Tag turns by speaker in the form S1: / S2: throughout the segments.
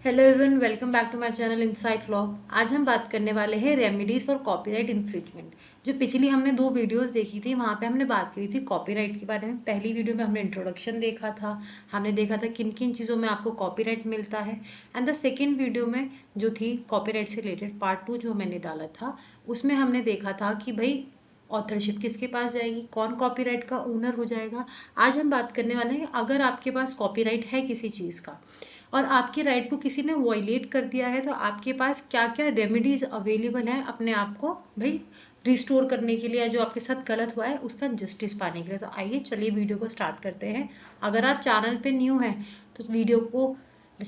S1: Hello everyone, welcome back to my channel Insight Law. आज हम बात करने वाले हैं रेमेडीज फॉर कॉपीराइट इन्फ्रिंजमेंट। जो पिछली हमने दो वीडियोस देखी थी वहाँ पे हमने बात करी थी कॉपीराइट के बारे में। पहली वीडियो में हमने इंट्रोडक्शन देखा था, हमने देखा था किन किन चीज़ों में आपको कॉपीराइट मिलता है। एंड द सेकेंड वीडियो में जो थी कॉपीराइट से रिलेटेड पार्ट 2 जो मैंने डाला था, उसमें हमने देखा था कि भाई ऑथरशिप किसके पास जाएगी, कौन कॉपीराइट का ओनर हो जाएगा। आज हम बात करने वाले हैं अगर आपके पास कॉपीराइट है किसी चीज़ का और आपके राइट को किसी ने वॉयलेट कर दिया है तो आपके पास क्या क्या रेमेडीज अवेलेबल हैं अपने आप को भाई रिस्टोर करने के लिए, जो आपके साथ गलत हुआ है उसका जस्टिस पाने के लिए। तो आइए चलिए वीडियो को स्टार्ट करते हैं। अगर आप चैनल पे न्यू हैं तो वीडियो को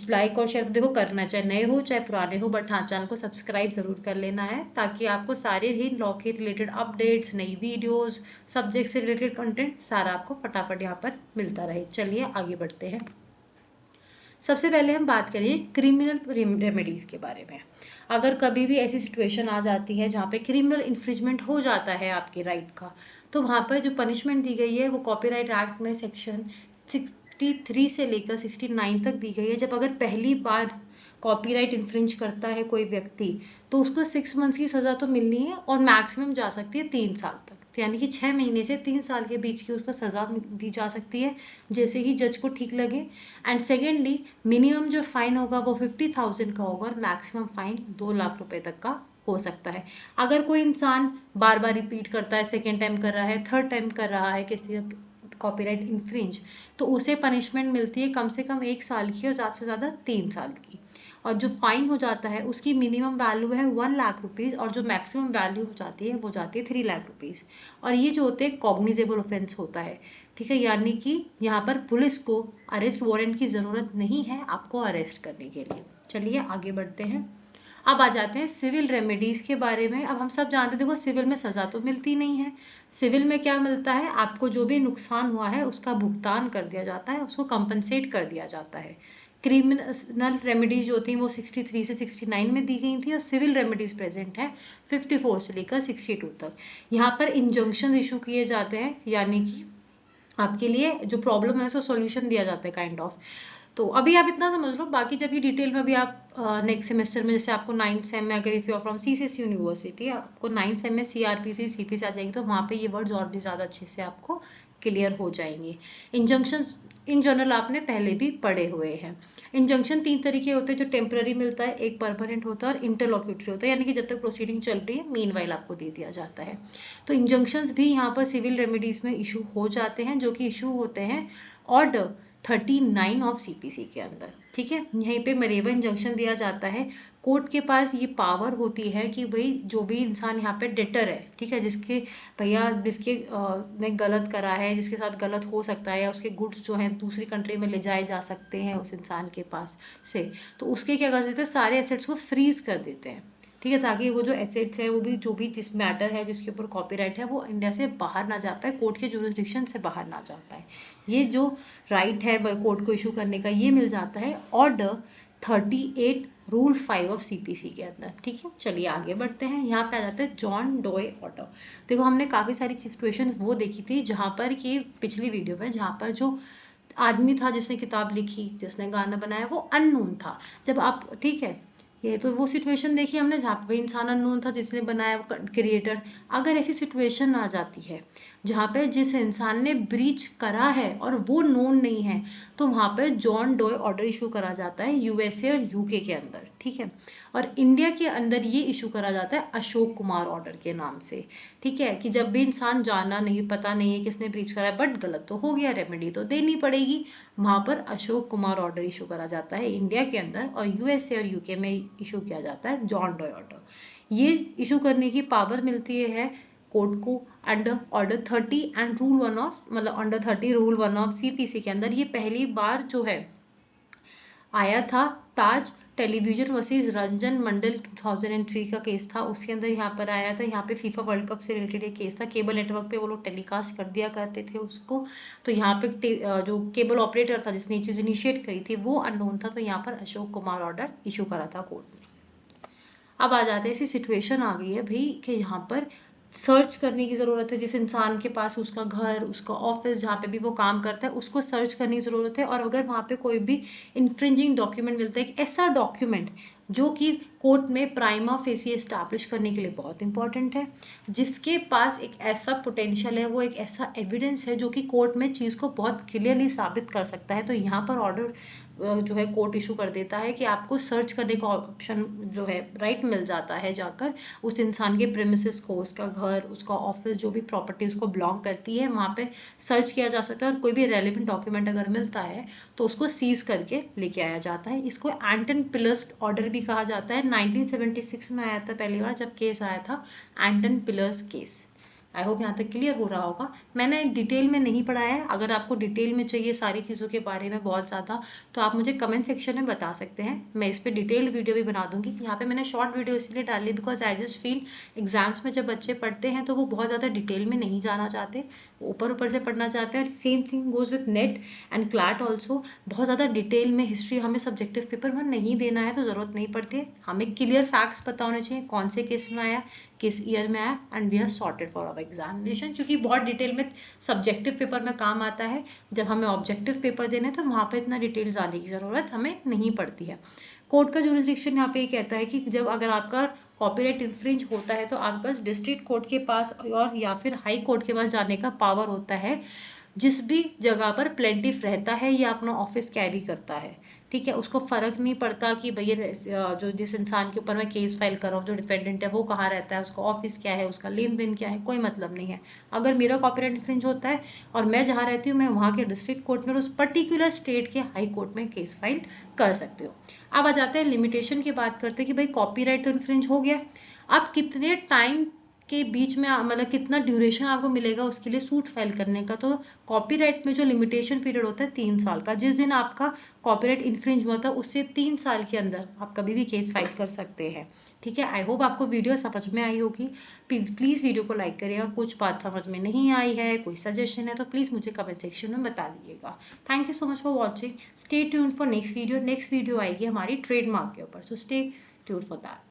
S1: लाइक और शेयर तो देखो करना, चाहे नए हो चाहे पुराने हो, बट हाँ चैनल को सब्सक्राइब जरूर कर लेना है ताकि आपको सारे ही लॉ के रिलेटेड अपडेट्स, नई वीडियोस, सब्जेक्ट से रिलेटेड कंटेंट सारा आपको फटाफट यहाँ पर मिलता रहे। चलिए आगे बढ़ते हैं। सबसे पहले हम बात करेंगे क्रिमिनल रेमेडीज के बारे में। अगर कभी भी ऐसी सिचुएशन आ जाती है जहाँ पे क्रिमिनल इन्फ्रिंजमेंट हो जाता है आपके राइट का, तो वहाँ पर जो पनिशमेंट दी गई है वो कॉपीराइट एक्ट में सेक्शन 63 से लेकर 69 तक दी गई है। जब अगर पहली बार कॉपीराइट इन्फ्रिंज करता है कोई व्यक्ति तो उसको 6 मंथ्स की सज़ा तो मिलनी है और मैक्सिमम जा सकती है 3 साल तक। तो यानी कि 6 महीने से 3 साल के बीच की उसको सज़ा दी जा सकती है, जैसे ही जज को ठीक लगे। एंड सेकेंडली मिनिमम जो फाइन होगा वो 50,000 का होगा और मैक्सिमम फाइन 2 लाख रुपए तक का हो सकता है। अगर कोई इंसान बार बार रिपीट करता है, सेकेंड टाइम कर रहा है, थर्ड टाइम कर रहा है किसी कॉपीराइट इन्फ्रिंज, तो उसे पनिशमेंट मिलती है कम से कम 1 साल की और ज़्यादा से ज़्यादा 3 साल की। और जो फाइन हो जाता है उसकी मिनिमम वैल्यू है 1 लाख रुपीज़ और जो मैक्सिमम वैल्यू हो जाती है वो जाती है 3 लाख रुपीज़। और ये जो होते हैं कॉग्निजेबल ऑफेंस होता है, ठीक है, यानी कि यहाँ पर पुलिस को अरेस्ट वारंट की ज़रूरत नहीं है आपको अरेस्ट करने के लिए। चलिए आगे बढ़ते हैं। अब आ जाते हैं सिविल रेमेडीज के बारे में। अब हम सब जानते हैं, देखो सिविल में सजा तो मिलती नहीं है। सिविल में क्या मिलता है, आपको जो भी नुकसान हुआ है उसका भुगतान कर दिया जाता है, उसको कंपनसेट कर दिया जाता है। क्रिमिनल रेमेडीज जो थी वो 63 से 69 में दी गई थी और सिविल रेमेडीज प्रेजेंट है 54 से लेकर 62 तक। यहाँ पर इंजंक्शन इशू किए जाते हैं, यानी कि आपके लिए जो प्रॉब्लम है उसको सॉल्यूशन दिया जाता है काइंड ऑफ। तो अभी आप इतना समझ लो, बाकी जब ये डिटेल में अभी आप नेक्स्ट सेमेस्टर में, जैसे आपको 9th सेम में अगर if you are from CCS university, आपको 9th सेम में CRPC CPC आ जाएगी तो वहाँ पे ये वर्ड्स और भी ज़्यादा अच्छे से आपको क्लियर हो जाएंगे। इंजंक्शंस इन जनरल आपने पहले भी पढ़े हुए हैं। इंजंक्शन 3 तरीके होते हैं, जो टेम्पररी मिलता है, एक परमानेंट होता है और इंटरलॉक्यूटरी होता है, यानी कि जब तक प्रोसीडिंग चल रही है मीनवाइल आपको दे दिया जाता है। तो इंजंक्शंस भी यहाँ पर सिविल रेमेडीज में इशू हो जाते हैं, जो कि इशू होते हैं ऑर्डर 39 ऑफ CPC के अंदर, ठीक है। यहीं पे मरेवा इंजंक्शन दिया जाता है। कोर्ट के पास ये पावर होती है कि भाई जो भी इंसान यहाँ पे डेटर है, ठीक है, जिसके भैया जिसके ने गलत करा है, जिसके साथ गलत हो सकता है, या उसके गुड्स जो हैं दूसरी कंट्री में ले जाए जा सकते हैं उस इंसान के पास से, तो उसके क्या कर देते हैं, सारे एसेट्स को फ्रीज कर देते हैं, ठीक है, ताकि वो जो एसेट्स है वो भी जो भी जिस मैटर है जिसके ऊपर कॉपीराइट है वो इंडिया से बाहर ना जा पाए, कोर्ट के जुरिस्डिक्शन से बाहर ना जा पाए। ये जो राइट है कोर्ट को इशू करने का, ये मिल जाता है ऑर्डर 38 रूल 5 ऑफ CPC के अंदर, ठीक है। चलिए आगे बढ़ते हैं। यहाँ पे आ जाता है जॉन डोए ऑर्डर। देखो हमने काफ़ी सारी सिचुएशंस वो देखी थी जहाँ पर कि पिछली वीडियो में, जहाँ पर जो आदमी था जिसने किताब लिखी, जिसने गाना बनाया, वो अननोन था। जब आप, ठीक है, ये तो वो सिचुएशन देखी हमने जहाँ पे इंसान अननोन था जिसने बनाया, क्रिएटर। अगर ऐसी सिचुएशन आ जाती है जहाँ पे जिस इंसान ने ब्रीच करा है और वो नोन नहीं है, तो वहाँ पे जॉन डोए ऑर्डर इशू करा जाता है USA और UK के अंदर, ठीक है। और इंडिया के अंदर ये इशू करा जाता है अशोक कुमार ऑर्डर के नाम से, ठीक है, कि जब भी इंसान जाना नहीं, पता नहीं है किसने ब्रीच करा है, बट गलत तो हो गया, रेमेडी तो देनी पड़ेगी, वहाँ पर अशोक कुमार ऑर्डर इशू करा जाता है इंडिया के अंदर, और USA और UK में इशू किया जाता है जॉन डोए ऑर्डर। ये इशू करने की पावर मिलती है कोर्ट को under order 30 and rule 1 of, मतलब अंडर 30 रूल 1 ऑफ CPC के अंदर। ये पहली बार जो है आया था ताज टेलीविजन वर्सेस रंजन मंडल 2003 का केस था, उसके अंदर यहाँ पर आया था। यहाँ पे फीफा वर्ल्ड कप से रिलेटेड एक केस था, केबल नेटवर्क पे वो लोग टेलीकास्ट कर दिया करते थे उसको। तो यहाँ पे जो केबल ऑपरेटर था जिसने ये चीज़ इनिशिएट करी थी वो अननोन था, तो यहाँ पर अशोक कुमार ऑर्डर इशू करा था कोर्ट ने। अब आ जाते हैं, ऐसी सिचुएशन आ गई है भाई कि यहाँ पर सर्च करने की ज़रूरत है। जिस इंसान के पास उसका घर, उसका ऑफिस, जहाँ पे भी वो काम करता है, उसको सर्च करने की ज़रूरत है। और अगर वहाँ पे कोई भी इन्फ्रिंजिंग डॉक्यूमेंट मिलता है, एक ऐसा डॉक्यूमेंट जो कि कोर्ट में प्राइमा फेसी एस्टैब्लिश करने के लिए बहुत इंपॉर्टेंट है, जिसके पास एक ऐसा पोटेंशियल है, वो एक ऐसा एविडेंस है जो कि कोर्ट में चीज़ को बहुत क्लियरली साबित कर सकता है, तो यहाँ पर ऑर्डर जो है कोर्ट इशू कर देता है कि आपको सर्च करने का ऑप्शन जो है राइट मिल जाता है, जाकर उस इंसान के प्रेमिसेस को, उसका घर, उसका ऑफिस, जो भी प्रॉपर्टी उसको बिलोंग करती है, वहाँ पे सर्च किया जा सकता है। और कोई भी रेलिवेंट डॉक्यूमेंट अगर मिलता है तो उसको सीज करके लेके आया जाता है। इसको एंटन पिलर्स ऑर्डर भी कहा जाता है। 1976 में आया था पहली बार जब केस आया था, एंटन पिलर्स केस। आई होप यहाँ तक क्लियर हो रहा होगा। मैंने डिटेल में नहीं पढ़ा है, अगर आपको डिटेल में चाहिए सारी चीज़ों के बारे में बहुत ज़्यादा, तो आप मुझे कमेंट सेक्शन में बता सकते हैं, मैं इस पर डिटेल्ड वीडियो भी बना दूंगी। यहाँ पे मैंने शॉर्ट वीडियो इसलिए डाली because I just feel exams में जब बच्चे पढ़ते हैं तो वो बहुत ज़्यादा डिटेल में नहीं जाना चाहते, ऊपर ऊपर से पढ़ना चाहते हैं। Same thing goes with net and CLAT also. बहुत ज़्यादा डिटेल में हिस्ट्री हमें सब्जेक्टिव पेपर में नहीं देना है, तो ज़रूरत नहीं पड़ती है। हमें क्लियर फैक्ट्स पता होने चाहिए, कौन से केस में आया, किस ईयर में आया, and we are sorted for our examination. क्योंकि बहुत डिटेल में सब्जेक्टिव पेपर में काम आता है, जब हमें ऑब्जेक्टिव पेपर देने तो वहाँ पर इतना डिटेल जाने की ज़रूरत हमें नहीं पड़ती है। कोर्ट का जुरिस्डिक्शन यहाँ पे ये कहता है कि जब अगर आपका कॉपीराइट इन्फ्रिंज होता है तो आपके पास डिस्ट्रिक्ट कोर्ट के पास और या फिर हाई कोर्ट के पास जाने का पावर होता है, जिस भी जगह पर प्लेंटिफ रहता है या अपना ऑफिस कैरी करता है। ठीक है, उसको फर्क नहीं पड़ता कि भैया जो जिस इंसान के ऊपर मैं केस फाइल कर रहा हूँ, जो डिफेंडेंट है, वो कहाँ रहता है, उसका ऑफिस क्या है, उसका लेन देन क्या है, कोई मतलब नहीं है। अगर मेरा कॉपीराइट इन्फ्रिंज होता है और मैं जहाँ रहती हूँ, मैं वहाँ के डिस्ट्रिक्ट कोर्ट में, उस पर्टिकुलर स्टेट के हाई कोर्ट में केस फाइल कर सकते हो। अब आ जाते हैं लिमिटेशन की बात करते हैं कि भाई कॉपीराइट तो इन्फ्रिंज हो गया, अब कितने टाइम के बीच में मतलब कितना ड्यूरेशन आपको मिलेगा उसके लिए सूट फाइल करने का। तो कॉपीराइट में जो लिमिटेशन पीरियड होता है 3 साल का, जिस दिन आपका कॉपीराइट इन्फ्रिंज हुआ था उससे 3 साल के अंदर आप कभी भी केस फाइल कर सकते हैं। ठीक है, आई होप आपको वीडियो समझ में आई होगी। प्लीज़ वीडियो को लाइक करिएगा। कुछ बात समझ में नहीं आई है, कोई सजेशन है तो प्लीज़ मुझे कमेंट सेक्शन में बता दीजिएगा। Thank you so much for watching. Stay tuned for next video. Next video आएगी हमारी ट्रेडमार्क के ऊपर, so stay tuned for that.